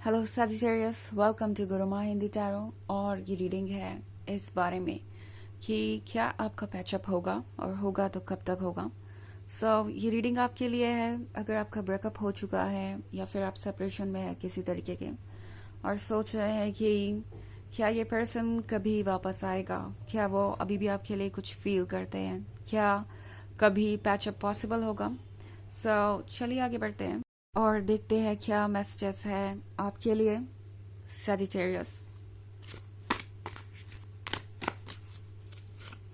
Hello Sagittarius, welcome to Guruma Hindi tarot. और ये reading है इस बारे में कि क्या आपका पैचअप होगा और होगा तो कब तक होगा। ये रीडिंग आपके लिए है अगर आपका ब्रेकअप हो चुका है या फिर आप सेपरेशन में है किसी तरीके के और सोच रहे हैं कि क्या ये पर्सन कभी वापस आएगा, क्या वो अभी भी आपके लिए कुछ फील करते हैं, क्या कभी पैचअप पॉसिबल होगा। चलिए आगे बढ़ते हैं और देखते हैं क्या मैसेजेस है आपके लिए Sagittarius.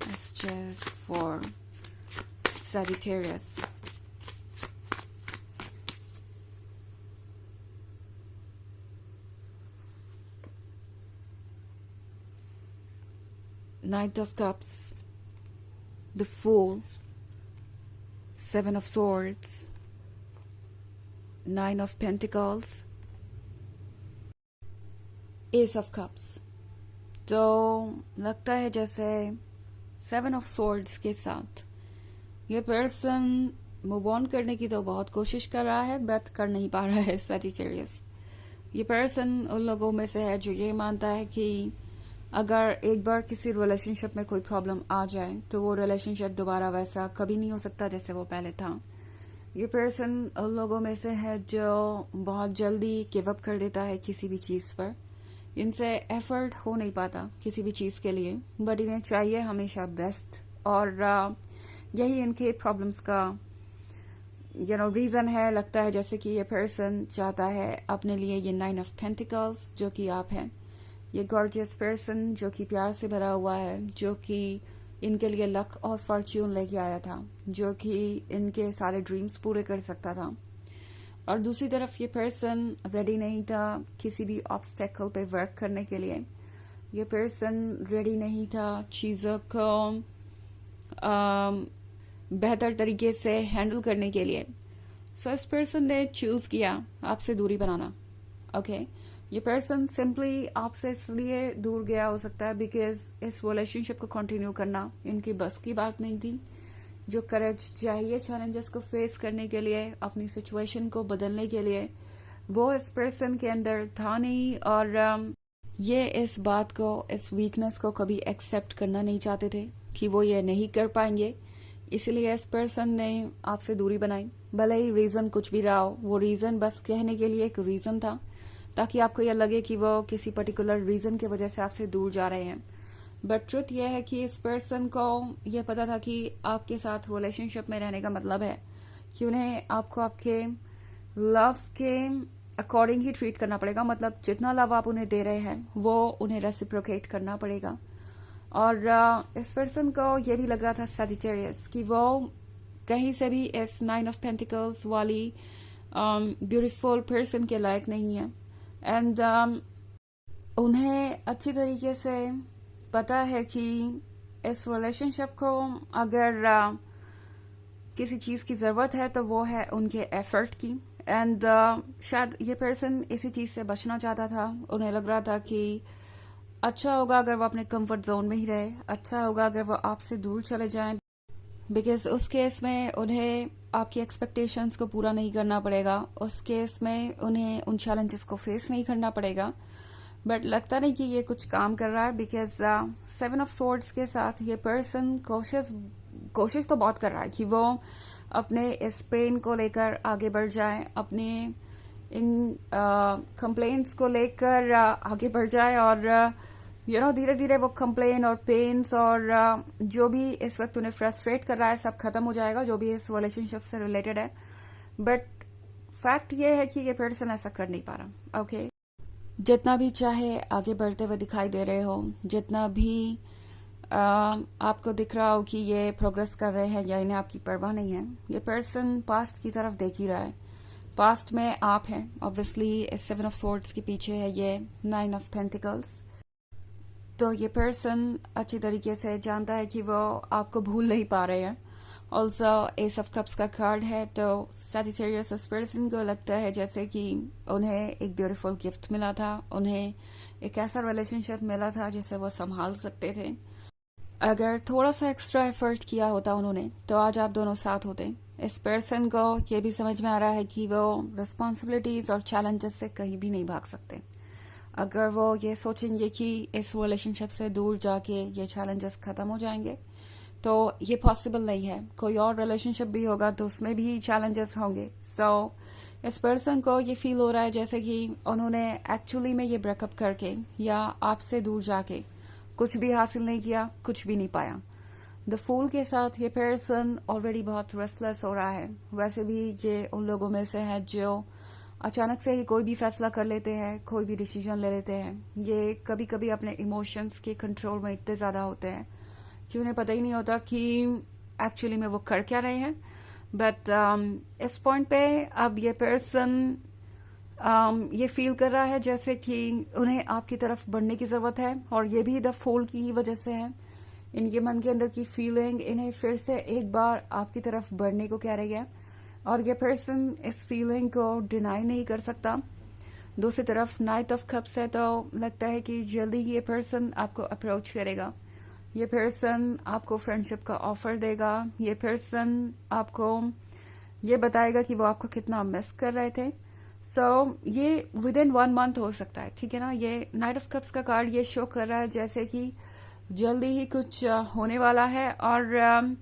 Messages for Sagittarius. Knight of Cups, the Fool, Seven of Swords, Nine of Pentacles, Ace of Cups। तो लगता है जैसे सेवन ऑफ सोर्ड्स के साथ ये पर्सन मूव ऑन करने की तो बहुत कोशिश कर रहा है बट कर नहीं पा रहा है सजिटेरियस। ये पर्सन उन लोगों में से है जो ये मानता है कि अगर एक बार किसी रिलेशनशिप में कोई प्रॉब्लम आ जाए तो वो रिलेशनशिप दोबारा वैसा कभी नहीं हो सकता जैसे वो पहले था। ये पर्सन उन लोगों में से है जो बहुत जल्दी गिव अप कर देता है किसी भी चीज पर। इनसे एफर्ट हो नहीं पाता किसी भी चीज के लिए बट इन्हें चाहिए हमेशा बेस्ट और यही इनके प्रॉब्लम्स का रीजन है। लगता है जैसे कि ये पर्सन चाहता है अपने लिए ये नाइन ऑफ पेंटिकल्स जो कि आप हैं, ये गॉर्जियस पर्सन जो कि प्यार से भरा हुआ है, जो कि इनके लिए लक और फॉर्च्यून लेके आया था, जो कि इनके सारे ड्रीम्स पूरे कर सकता था। और दूसरी तरफ ये पर्सन रेडी नहीं था किसी भी ऑब्स्टेकल पे वर्क करने के लिए। ये पर्सन रेडी नहीं था चीज़ों को बेहतर तरीके से हैंडल करने के लिए। इस पर्सन ने चूज किया आपसे दूरी बनाना। ओके ये पर्सन सिंपली आपसे इसलिए दूर गया हो सकता है बिकॉज इस रिलेशनशिप को कंटिन्यू करना इनकी बस की बात नहीं थी। जो करेज चाहिए चैलेंजेस को फेस करने के लिए, अपनी सिचुएशन को बदलने के लिए, वो इस पर्सन के अंदर था नहीं। और ये इस बात को, इस वीकनेस को कभी एक्सेप्ट करना नहीं चाहते थे कि वो ये नहीं कर पाएंगे। इसलिए इस पर्सन ने आपसे दूरी बनाई। भले ही रीजन कुछ भी रहा हो, वो रीजन बस कहने के लिए एक रीजन था ताकि आपको यह लगे कि वो किसी पर्टिकुलर रीजन की वजह से आपसे दूर जा रहे हैं। बट ट्रुथ यह है कि इस पर्सन को यह पता था कि आपके साथ रिलेशनशिप में रहने का मतलब है कि उन्हें आपको आपके लव के अकॉर्डिंग ही ट्रीट करना पड़ेगा। मतलब जितना लव आप उन्हें दे रहे हैं वो उन्हें रेसिप्रोकेट करना पड़ेगा। और इस पर्सन को यह भी लग रहा था सजिटेरियस कि वो कहीं से भी इस नाइन ऑफ पेंटिकल्स वाली ब्यूटीफुल पर्सन के लायक नहीं है। एंड उन्हें अच्छी तरीके से पता है कि इस रिलेशनशिप को अगर किसी चीज की जरूरत है तो वो है उनके एफर्ट की। एंड शायद ये पर्सन इसी चीज से बचना चाहता था। उन्हें लग रहा था कि अच्छा होगा अगर वो अपने कंफर्ट जोन में ही रहे, अच्छा होगा अगर वो आपसे दूर चले जाएं बिकॉज उस केस में उन्हें आपकी एक्सपेक्टेशंस को पूरा नहीं करना पड़ेगा, उस केस में उन्हें उन चैलेंजेस को फेस नहीं करना पड़ेगा। बट लगता नहीं कि ये कुछ काम कर रहा है बिकॉज सेवन ऑफ सोर्ड्स के साथ ये पर्सन कोशिश तो बहुत कर रहा है कि वो अपने इस पेन को लेकर आगे बढ़ जाए, अपने इन कंप्लेंट्स को लेकर आगे बढ़ जाए और धीरे धीरे वो कंप्लेन और पेन्स और जो भी इस वक्त उन्हें फ्रस्ट्रेट कर रहा है सब खत्म हो जाएगा जो भी इस रिलेशनशिप से रिलेटेड है। बट फैक्ट ये है कि ये पर्सन ऐसा कर नहीं पा रहा। ओके जितना भी चाहे आगे बढ़ते हुए दिखाई दे रहे हो, जितना भी आपको दिख रहा हो कि ये प्रोग्रेस कर रहे हैं या इन्हें आपकी परवाह नहीं है, ये पर्सन पास्ट की तरफ देख ही रहा है। पास्ट में आप हैं ऑब्वियसली। इस सेवन ऑफ सोर्ड्स के पीछे है ये नाइन ऑफ पेंटिकल्स। तो ये पर्सन अच्छी तरीके से जानता है कि वो आपको भूल नहीं पा रहे हैं। ऑल्सो एस ऑफ कप्स का कार्ड है तो सजिटेरियस इस पर्सन को लगता है जैसे कि उन्हें एक ब्यूटीफुल गिफ्ट मिला था, उन्हें एक ऐसा रिलेशनशिप मिला था जिसे वो संभाल सकते थे। अगर थोड़ा सा एक्स्ट्रा एफर्ट किया होता उन्होंने तो आज आप दोनों साथ होते। इस पर्सन को ये भी समझ में आ रहा है कि वो रिस्पॉन्सिबिलिटीज और चैलेंजेस से कहीं भी नहीं भाग सकते। अगर वो ये सोचेंगे कि इस रिलेशनशिप से दूर जाके ये चैलेंजेस खत्म हो जाएंगे, तो ये पॉसिबल नहीं है। कोई और रिलेशनशिप भी होगा तो उसमें भी चैलेंजेस होंगे। सो इस पर्सन को ये फील हो रहा है जैसे कि उन्होंने एक्चुअली में ये ब्रेकअप करके या आपसे दूर जाके कुछ भी हासिल नहीं किया, कुछ भी नहीं पाया। द फूल के साथ ये पर्सन ऑलरेडी बहुत रेस्टलेस हो रहा है। वैसे भी ये उन लोगों में से है जो अचानक से ही कोई भी फैसला कर लेते हैं, कोई भी डिसीजन ले लेते हैं। ये कभी कभी अपने इमोशंस के कंट्रोल में इतने ज्यादा होते हैं कि उन्हें पता ही नहीं होता कि एक्चुअली में वो कर क्या रहे हैं। बट इस पॉइंट पे अब ये पर्सन ये फील कर रहा है जैसे कि उन्हें आपकी तरफ बढ़ने की जरूरत है, और ये भी द फूल की वजह से है। इनके मन के अंदर की फीलिंग इन्हें फिर से एक बार आपकी तरफ बढ़ने को कह रही है, और ये पर्सन इस फीलिंग को डिनाई नहीं कर सकता। दूसरी तरफ नाइट ऑफ कप्स है, तो लगता है कि जल्दी ये पर्सन आपको अप्रोच करेगा। ये पर्सन आपको फ्रेंडशिप का ऑफर देगा। ये पर्सन आपको ये बताएगा कि वो आपको कितना मिस कर रहे थे। ये विद इन 1 मंथ हो सकता है, ठीक है ना। ये नाइट ऑफ कप्स का कार्ड ये शो कर रहा है जैसे कि जल्दी ही कुछ होने वाला है, और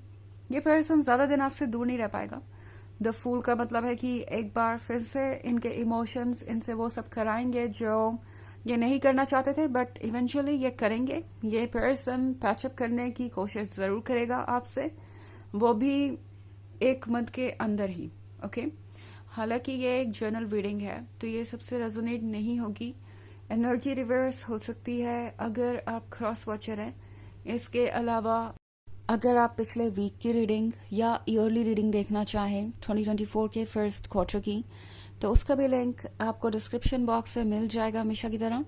ये पर्सन ज्यादा दिन आपसे दूर नहीं रह पाएगा। द फूल का मतलब है कि एक बार फिर से इनके इमोशंस इनसे वो सब कराएंगे जो ये नहीं करना चाहते थे, बट इवेंचुअली ये करेंगे। ये पर्सन पैचअप करने की कोशिश जरूर करेगा आपसे, वो भी 1 मंथ के अंदर ही। ओके, हालांकि ये एक जर्नल रीडिंग है तो ये सबसे रेजोनेट नहीं होगी। एनर्जी रिवर्स हो सकती है अगर आप क्रॉस वॉचर हैं। इसके अलावा अगर आप पिछले वीक की रीडिंग या ईयरली रीडिंग देखना चाहें 2024 के फर्स्ट क्वार्टर की, तो उसका भी लिंक आपको डिस्क्रिप्शन बॉक्स में मिल जाएगा हमेशा की तरह।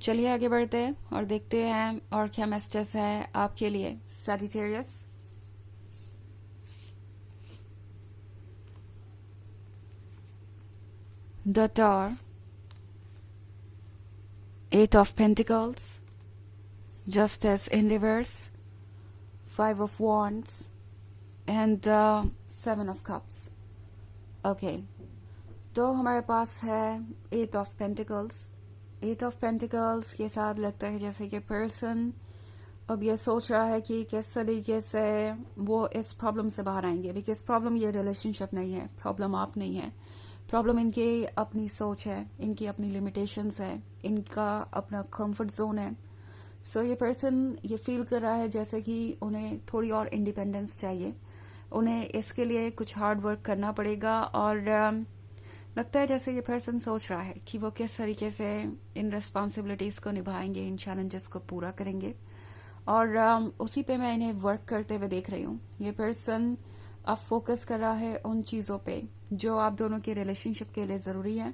चलिए आगे बढ़ते हैं और देखते हैं और क्या मैसेजेस है आपके लिए Sagittarius. The tower, 8 of Pentacles, Justice in reverse, 5 of Wands, and 7 of Cups. Okay, तो हमारे पास है 8 of Pentacles. 8 of Pentacles के साथ लगता है जैसे कि पर्सन अब ये सोच रहा है कि किस तरीके से वो इस प्रॉब्लम से बाहर आएंगे। बिकॉज प्रॉब्लम ये रिलेशनशिप नहीं है, प्रॉब्लम आप नहीं है। प्रॉब्लम इनकी अपनी सोच है, इनकी अपनी लिमिटेशंस है, इनका अपना कंफर्ट जोन है। ये पर्सन ये फील कर रहा है जैसे कि उन्हें थोड़ी और इंडिपेंडेंस चाहिए। उन्हें इसके लिए कुछ हार्ड वर्क करना पड़ेगा, और लगता है जैसे ये पर्सन सोच रहा है कि वो किस तरीके से इन रिस्पॉन्सिबिलिटीज को निभाएंगे, इन चैलेंजेस को पूरा करेंगे, और उसी पे मैं इन्हें वर्क करते हुए देख रही हूँ। ये पर्सन अब फोकस कर रहा है उन चीजों पे जो आप दोनों के रिलेशनशिप के लिए जरूरी है।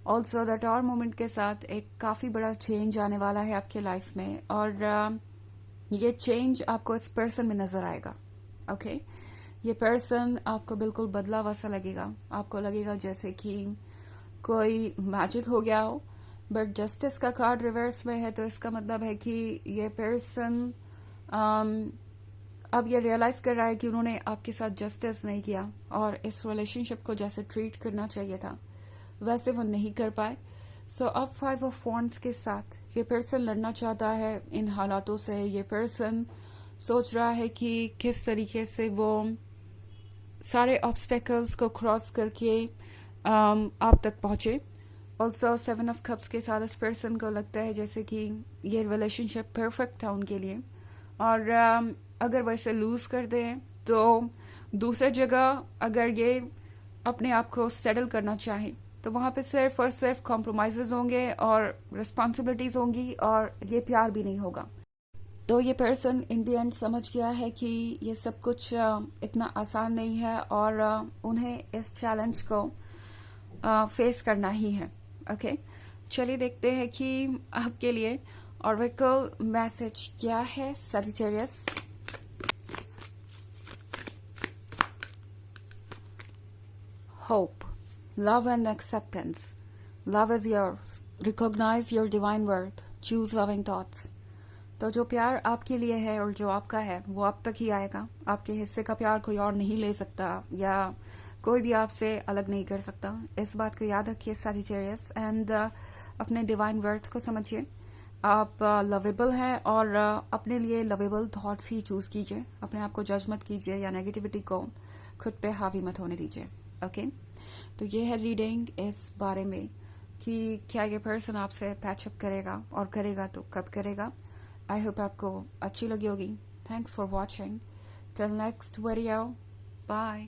ऑल्सो द टॉर मोमेंट के साथ एक काफी बड़ा चेंज आने वाला है आपके लाइफ में, और ये चेंज आपको इस पर्सन में नजर आएगा। ओके, ये पर्सन आपको बिल्कुल बदला हुआ सा लगेगा। आपको लगेगा जैसे कि कोई मैजिक हो गया हो। बट जस्टिस का कार्ड रिवर्स में है, तो इसका मतलब है कि ये पर्सन अब ये रियलाइज कर रहा है कि उन्होंने आपके साथ जस्टिस नहीं किया, और इस रिलेशनशिप को जैसे ट्रीट करना चाहिए था वैसे वो नहीं कर पाए। अब 5 ऑफ वॉन्ड्स के साथ ये पर्सन लड़ना चाहता है इन हालातों से। ये पर्सन सोच रहा है कि किस तरीके से वो सारे ऑब्स्टेकल्स को क्रॉस करके आप तक पहुंचे। ऑल्सो 7 ऑफ कप्स के साथ इस पर्सन को लगता है जैसे कि ये रिलेशनशिप परफेक्ट था उनके लिए, और अगर वैसे लूज कर दें तो दूसरी जगह अगर ये अपने आप को सेटल करना चाहें तो वहां पे सिर्फ और सिर्फ कॉम्प्रोमाइजेज होंगे और रिस्पॉन्सिबिलिटीज होंगी, और ये प्यार भी नहीं होगा। तो ये पर्सन इन दी एंड समझ गया है कि ये सब कुछ इतना आसान नहीं है, और उन्हें इस चैलेंज को फेस करना ही है। ओके, चलिए देखते हैं कि आपके लिए ऑरेकल मैसेज क्या है Sagittarius. Hope, love and acceptance. Love is yours. Recognize your divine worth. Choose loving thoughts. तो जो प्यार आपके लिए है और जो आपका है वो आप तक ही आएगा। आपके हिस्से का प्यार कोई और नहीं ले सकता या कोई भी आपसे अलग नहीं कर सकता। इस बात को याद रखिए सजिटेरियस, एंड अपने डिवाइन वर्थ को समझिए। आप लवेबल हैं और अपने लिए लवेबल थॉट्स ही चूज कीजिए। अपने आप को जज मत कीजिए या नेगेटिविटी को खुद पे हावी मत होने दीजिए। ओके, तो ये है रीडिंग इस बारे में कि क्या ये पर्सन आपसे पैचअप करेगा, और करेगा तो कब करेगा। आई होप आपको अच्छी लगी होगी। Thanks for watching. Till next video, bye.